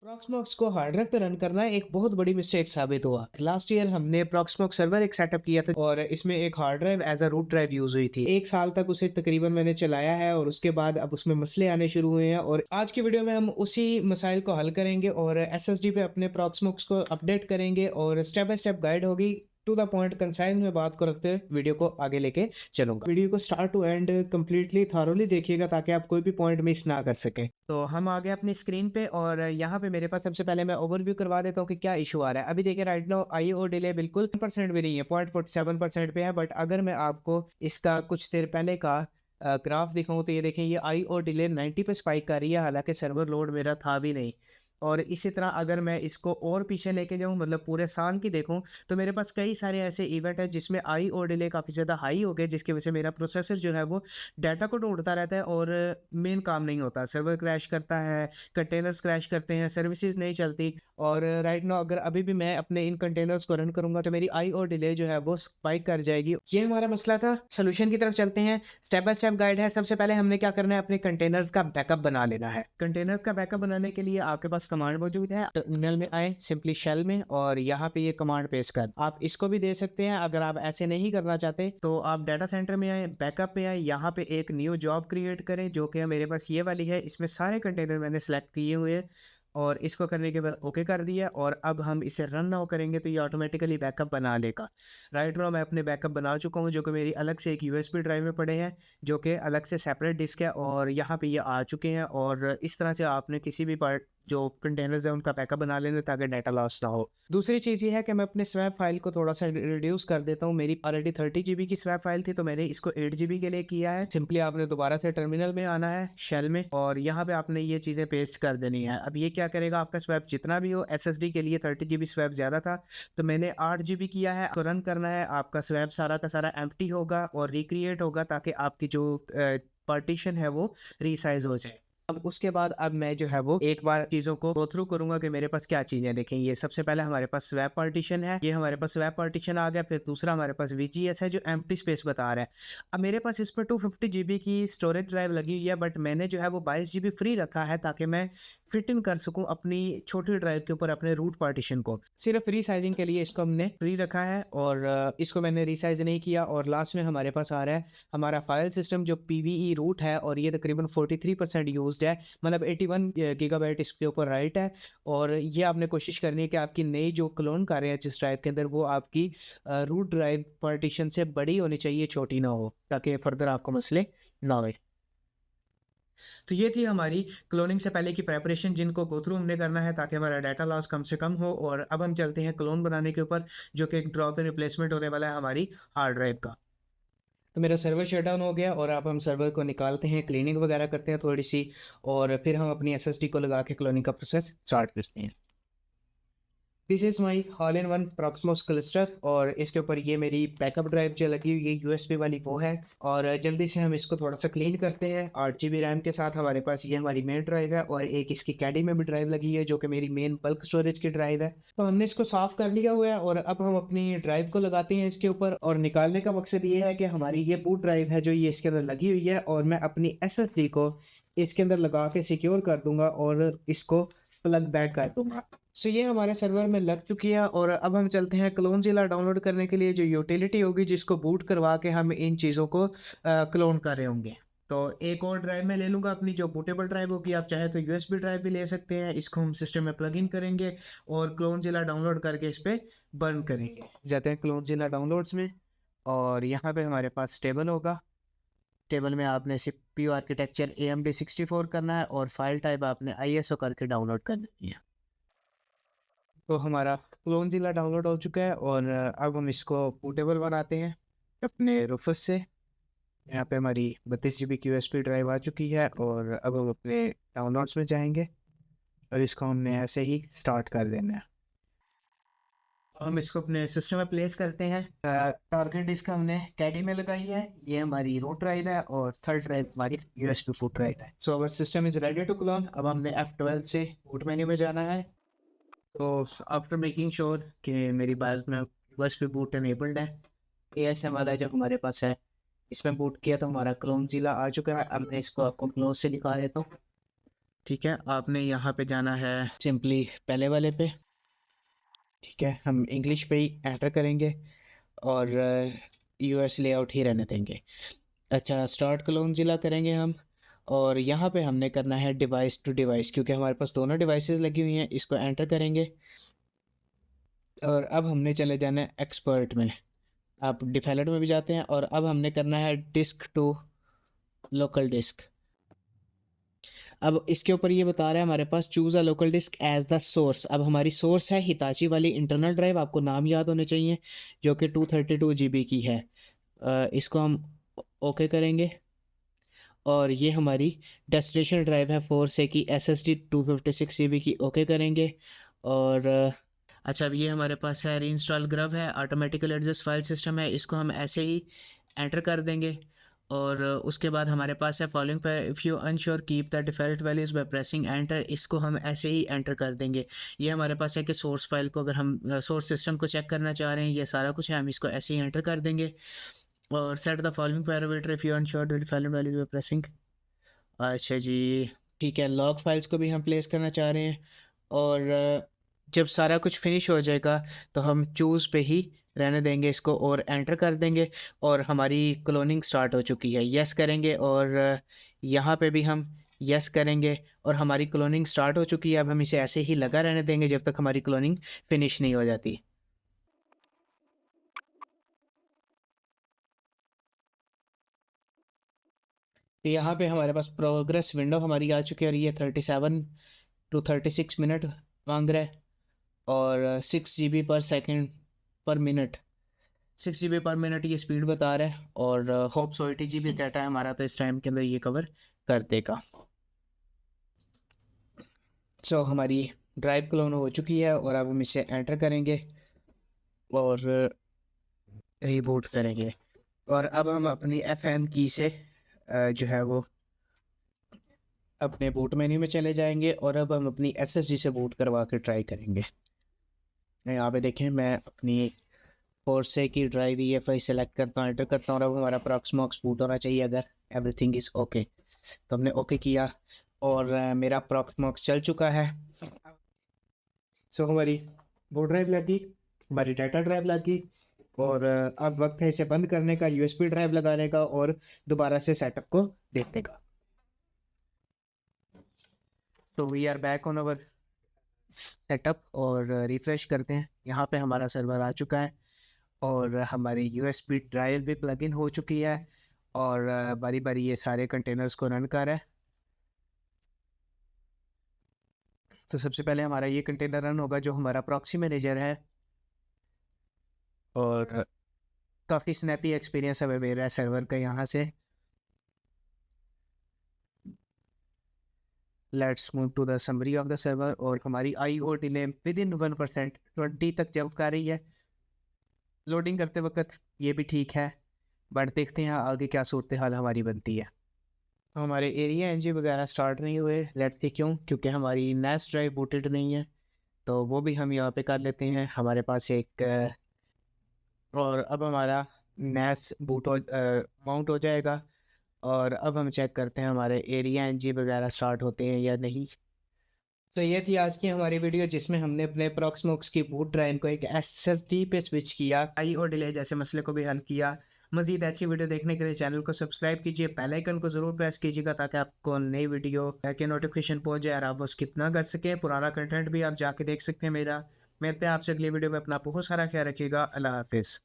Proxmox को hard drive पे run करना एक बहुत बड़ी मिस्टेक साबित हुआ। लास्ट ईयर हमने प्रॉक्समॉक्स सर्वर एक सेटअप किया था और इसमें एक hard drive as a root drive use हुई थी। 1 साल तक उसे तकरीबन मैंने चलाया है और उसके बाद अब उसमें मसले आने शुरू हुए हैं और आज की वीडियो में हम उसी मसाइल को हल करेंगे और एसएसडी पे अपने प्रॉक्समॉक्स को अपडेट करेंगे और स्टेप बाय स्टेप गाइड होगी। टू द पॉइंट कंसाइज में बात को रखते हुए वीडियो को आगे लेके चलूंगा। वीडियो को start to end completely thoroughly देखिएगा ताकि आप कोई भी पॉइंट मिस ना कर सके। तो हम आ गए अपनी स्क्रीन पे और यहाँ पे मेरे पास सबसे पहले मैं ओवरव्यू करवा देता हूँ कि क्या इशू आ रहा है। अभी देखिए राइट नाउ आईओ डिले बिल्कुल 1% भी नहीं है, 0.47% पे है। बट अगर मैं आपको इसका कुछ देर पहले का ग्राफ दिखाऊं तो ये देखें, ये आईओ डिले 90 पे स्पाइक कर रही है, हालांकि सर्वर लोड मेरा था भी नहीं। और इसी तरह अगर मैं इसको और पीछे लेके जाऊं, मतलब पूरे साल की देखूं, तो मेरे पास कई सारे ऐसे इवेंट है जिसमें आई और डिले काफ़ी ज़्यादा हाई हो गए, जिसकी वजह से मेरा प्रोसेसर जो है वो डाटा को ढूंढता रहता है और मेन काम नहीं होता। सर्वर क्रैश करता है, कंटेनर्स क्रैश करते हैं, सर्विसेज नहीं चलती। और राइट नाउ अगर अभी भी मैं अपने इन कंटेनर्स को रन करूंगा तो मेरी आई और डिले जो है वो स्पाइक कर जाएगी। ये हमारा मसला था। सोल्यूशन की तरफ चलते हैं। स्टेप बाय स्टेप गाइड है। सबसे पहले हमने क्या करना है, अपने कंटेनर्स का बैकअप बना लेना है। कंटेनर्स का बैकअप बनाने के लिए आपके पास कमांड मौजूद है। टर्मिनल में आए, सिंपली शेल में, और यहाँ पे ये कमांड पेस्ट कर आप इसको भी दे सकते हैं। अगर आप ऐसे नहीं करना चाहते तो आप डाटा सेंटर में आए, बैकअप पे आए, यहाँ पे एक न्यू जॉब क्रिएट करें जो कि मेरे पास ये वाली है। इसमें सारे कंटेनर मैंने सेलेक्ट किए हुए हैं और इसको करने के बाद ओके कर दिया। और अब हम इसे रन नाउ करेंगे तो ये ऑटोमेटिकली बैकअप बना लेगा। राइट नाउ मैं अपने बैकअप बना चुका हूँ जो कि मेरी अलग से एक यूएसबी ड्राइव में पड़े हैं, जो कि अलग से सेपरेट डिस्क है और यहाँ पे ये आ चुके हैं। और इस तरह से आपने किसी भी पार्ट जो कंटेनर्स है उनका बैकअप बना लेना ताकि डाटा लॉस ना हो। दूसरी चीज़ ये है कि मैं अपने स्वैप फाइल को थोड़ा सा रिड्यूस कर देता हूँ। मेरी ऑलरेडी 30 GB की स्वैप फाइल थी तो मैंने इसको 8 GB के लिए किया है। सिंपली आपने दोबारा से टर्मिनल में आना है, शेल में, और यहाँ पे आपने ये चीज़ें पेस्ट कर देनी है। अब ये क्या करेगा, आपका स्वैप जितना भी हो, SSD के लिए 30 GB स्वैप ज़्यादा था तो मैंने 8 GB किया है। तो रन करना है, आपका स्वैप सारा का सारा एम्प्टी होगा और रिक्रिएट होगा ताकि आपकी जो पार्टीशन है वो रीसाइज हो जाए। अब उसके बाद अब मैं जो है वो एक बार चीज़ों को गो थ्रू करूंगा कि मेरे पास क्या चीज़ें देखें। ये सबसे पहले हमारे पास स्वैप पार्टीशन है, ये हमारे पास स्वैप पार्टीशन आ गया। फिर दूसरा हमारे पास VGS है जो एम्प्टी स्पेस बता रहा है। अब मेरे पास इस पर 250 GB की स्टोरेज ड्राइव लगी हुई है, बट मैंने जो है वो 22 GB फ्री रखा है ताकि मैं फिट इन कर सकूं अपनी छोटी ड्राइव के ऊपर अपने रूट पार्टीशन को। सिर्फ रीसाइजिंग के लिए इसको हमने फ्री रखा है और इसको मैंने रीसाइज नहीं किया। और लास्ट में हमारे पास आ रहा है हमारा फाइल सिस्टम जो PVE रूट है और ये तकरीबन 43% यूज्ड है, मतलब 81 गीगाबाइट इसके ऊपर राइट है। और ये आपने कोशिश करनी है कि आपकी नई जो क्लोन कर रहे हैं जिस ड्राइव के अंदर, वो आपकी रूट ड्राइव पार्टीशन से बड़ी होनी चाहिए, छोटी ना हो, ताकि फर्दर आपको मसले ना हो। तो ये थी हमारी क्लोनिंग से पहले की प्रेपरेशन जिनको गो थ्रू हमने करना है ताकि हमारा डाटा लॉस कम से कम हो। और अब हम चलते हैं क्लोन बनाने के ऊपर, जो कि एक ड्रॉप इन रिप्लेसमेंट होने वाला है हमारी हार्ड ड्राइव का। तो मेरा सर्वर शट डाउन हो गया और अब हम सर्वर को निकालते हैं, क्लीनिंग वगैरह करते हैं थोड़ी सी, और फिर हम अपनी SSD को लगा के क्लोनिंग का प्रोसेस स्टार्ट करते हैं। This is my all in one Proxmox cluster और इसके ऊपर ये मेरी बैकअप ड्राइव जो लगी हुई है USB वाली वो है। और जल्दी से हम इसको थोड़ा सा क्लीन करते हैं। 8 GB रैम के साथ हमारे पास ये हमारी मेन ड्राइव है और एक इसकी कैडी में भी ड्राइव लगी है जो कि मेरी मेन बल्क स्टोरेज की ड्राइव है। तो हमने इसको साफ़ कर लिया हुआ है और अब हम अपनी ड्राइव को लगाते हैं इसके ऊपर। और निकालने का मकसद ये है कि हमारी ये बूट ड्राइव है जो ये इसके अंदर लगी हुई है और मैं अपनी SSD को इसके अंदर लगा के सिक्योर कर दूंगा और इसको प्लग बैक कर दूंगा। सो ये हमारे सर्वर में लग चुकी है और अब हम चलते हैं क्लोनजिला डाउनलोड करने के लिए, जो यूटिलिटी होगी जिसको बूट करवा के हम इन चीज़ों को क्लोन कर रहे होंगे। तो एक और ड्राइव में ले लूँगा अपनी जो बूटेबल ड्राइव होगी, आप चाहे तो USB ड्राइव भी ले सकते हैं। इसको हम सिस्टम में प्लग इन करेंगे और क्लोनजिला डाउनलोड करके इस पर बर्न करेंगे। जाते हैं क्लोनजिला डाउनलोड्स में और यहाँ पे हमारे पास टेबल होगा। टेबल में आपने CPU आर्किटेक्चर AMD 64 करना है और फाइल टाइप आपने ISO करके डाउनलोड करनी है। तो हमारा क्लोनजिला डाउनलोड हो चुका है और अब हम इसको बूटेबल बनाते हैं अपने रुफस से। यहाँ पे हमारी 32 GB की USB ड्राइव आ चुकी है और अब हम अपने डाउनलोड्स में जाएंगे और इसको हमने ऐसे ही स्टार्ट कर देना है। हम इसको अपने सिस्टम में प्लेस करते हैं। टारगेट डिस्क हमने कैडी में लगाई है, ये हमारी रूट ड्राइव है और थर्ड ड्राइव हमारी USB फुट ड्राइव है। So our system is ready to clone. अब हमने F12 से बूट मेन्यू में जाना है। तो आफ्टर मेकिंग श्योर कि मेरी बाइक में USB बूट एनेबल्ड है, ASM वाला जो हमारे पास है इसमें बूट किया तो हमारा क्लोनजिला आ चुका है। अब मैं इसको आपको क्लोज से दिखा देता हूँ। ठीक है, आपने यहाँ पे जाना है सिंपली पहले वाले पे। ठीक है, हम इंग्लिश पे ही एंटर करेंगे और यूएस लेआउट ही रहने देंगे। अच्छा, स्टार्ट क्लोन ज़िला करेंगे हम, और यहाँ पे हमने करना है डिवाइस टू डिवाइस, क्योंकि हमारे पास दोनों डिवाइसेस लगी हुई हैं। इसको एंटर करेंगे और अब हमने चले जाना है एक्सपर्ट में। आप डिफॉल्ट में भी जाते हैं, और अब हमने करना है डिस्क टू लोकल डिस्क। अब इसके ऊपर ये बता रहा है हमारे पास choose a local disk as the source. अब हमारी सोर्स है हिताची वाली इंटरनल ड्राइव, आपको नाम याद होने चाहिए, जो कि 232 GB की है। इसको हम ओके करेंगे, और ये हमारी डेस्टिनेशन ड्राइव है 4 से की SSD 256 GB की, ओके करेंगे। और अच्छा, अब ये हमारे पास है री इंस्टॉल ग्रब है, ऑटोमेटिकल एडजस्ट फाइल सिस्टम है, इसको हम ऐसे ही एंटर कर देंगे। और उसके बाद हमारे पास है फॉलोइंग पर if you unsure keep the default values by pressing enter, इसको हम ऐसे ही एंटर कर देंगे। ये हमारे पास है कि सोर्स फाइल को अगर हम सोर्स सिस्टम को चेक करना चाह रहे हैं, ये सारा कुछ है, हम इसको ऐसे ही एंटर कर देंगे। और set the following parameter if you unsure the default values by pressing. अच्छा जी, ठीक है, लॉग फाइल्स को भी हम प्लेस करना चाह रहे हैं। और जब सारा कुछ फिनिश हो जाएगा तो हम चूज़ पे ही रहने देंगे इसको, और एंटर कर देंगे, और हमारी क्लोनिंग स्टार्ट हो चुकी है। यस करेंगे, और यहाँ पे भी हम यस करेंगे, और हमारी क्लोनिंग स्टार्ट हो चुकी है। अब हम इसे ऐसे ही लगा रहने देंगे जब तक हमारी क्लोनिंग फिनिश नहीं हो जाती। तो यहाँ पे हमारे पास प्रोग्रेस विंडो हमारी आ चुकी है, और ये 37 to 36 मिनट मांग रहा है, और 6 GB पर सेकेंड पर मिनट, 6 GB पर मिनट ये स्पीड बता रहा है। और होप सो 80 GB डाटा है हमारा, तो इस टाइम के अंदर ये कवर कर देगा। सो हमारी ड्राइव क्लोन हो चुकी है, और अब हम इसे एंटर करेंगे और रीबूट करेंगे। और अब हम अपनी FM की से जो है वो अपने बूट मेन्यू में चले जाएंगे, और अब हम अपनी SSD से बूट करवा के ट्राई करेंगे। यहाँ पे देखें, मैं अपनी फोर्से की ड्राइव EFI सेलेक्ट करता हूँ, एंटर करता हूँ, और अब हमारा प्रॉक्समॉक्स बूट होना चाहिए अगर एवरीथिंग इज़ ओके। तो हमने ओके किया, और मेरा प्रॉक्समॉक्स चल चुका है। सो हमारी बूट ड्राइव लगी, हमारी डाटा ड्राइव लगी, और अब वक्त है इसे बंद करने का, USB ड्राइव लगाने का, और दोबारा से सेटअप को देखने का। तो we are back on our setup, और रिफ्रेश करते हैं। यहाँ पे हमारा सर्वर आ चुका है, और हमारी USB ड्राइव भी प्लग इन हो चुकी है, और बारी बारी ये सारे कंटेनर्स को रन कर रहा है। तो सबसे पहले हमारा ये कंटेनर रन होगा जो हमारा प्रॉक्सी मैनेजर है, और काफ़ी स्नैपी एक्सपीरियंस हमें मिल रहा है सर्वर का यहाँ से। Let's move to the summary of the server, और हमारी IO डिले विद इन 1%, 20 तक जब कर रही है लोडिंग करते वक्त, ये भी ठीक है। बट देखते हैं आगे क्या सूरत हाल हमारी बनती है। तो हमारे एरिया NG वगैरह स्टार्ट नहीं हुए, लेट्स सी क्यों, क्योंकि हमारी नेस ड्राइव बूटेड नहीं है। तो वो भी हम यहाँ पे कर लेते हैं। हमारे पास एक और अब हमारा नेस बूट माउंट हो जाएगा, और अब हम चेक करते हैं हमारे एरिया NG वगैरह स्टार्ट होते हैं या नहीं। तो ये थी आज की हमारी वीडियो, जिसमें हमने अपने प्रॉक्समॉक्स की बूट ड्राइव को एक SSD पे स्विच किया, IO डिले जैसे मसले को भी हल किया। मजीद अच्छी वीडियो देखने के लिए चैनल को सब्सक्राइब कीजिए, बेल आइकन को ज़रूर प्रेस कीजिएगा, ताकि आपको नई वीडियो के नोटिफिकेशन पहुंच जाए और आप वो स्किप ना कर सकें। पुराना कंटेंट भी आप जाके देख सकते हैं मेरा। मिलते हैं आपसे अगली वीडियो में। अपना बहुत सारा ख्याल रखिएगा। अल्लाह हाफिज़।